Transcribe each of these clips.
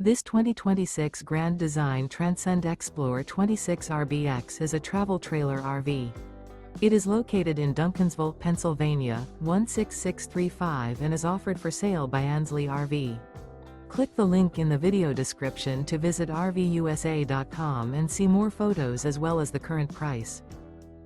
This 2026 Grand Design Transcend Xplor 26RBX is a travel trailer RV. It is located in Duncansville, Pennsylvania, 16635 and is offered for sale by Ansley RV. Click the link in the video description to visit RVUSA.com and see more photos as well as the current price.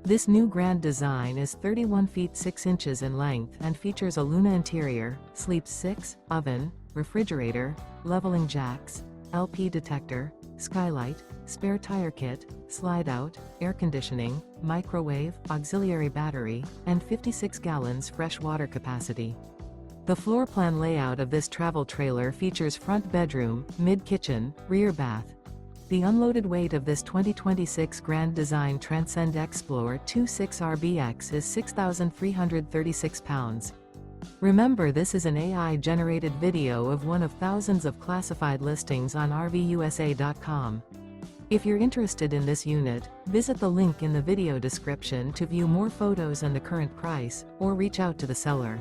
This new Grand Design is 31 feet 6 inches in length and features a Luna interior, sleeps 6, oven, refrigerator, leveling jacks, LP detector, skylight, spare tire kit, slide-out, air conditioning, microwave, auxiliary battery, and 56 gallons fresh water capacity. The floor plan layout of this travel trailer features front bedroom, mid-kitchen, rear bath. The unloaded weight of this 2026 Grand Design Transcend Xplor 26RBX is 6,336 pounds. Remember, this is an AI-generated video of one of thousands of classified listings on RVUSA.com. If you're interested in this unit, visit the link in the video description to view more photos and the current price, or reach out to the seller.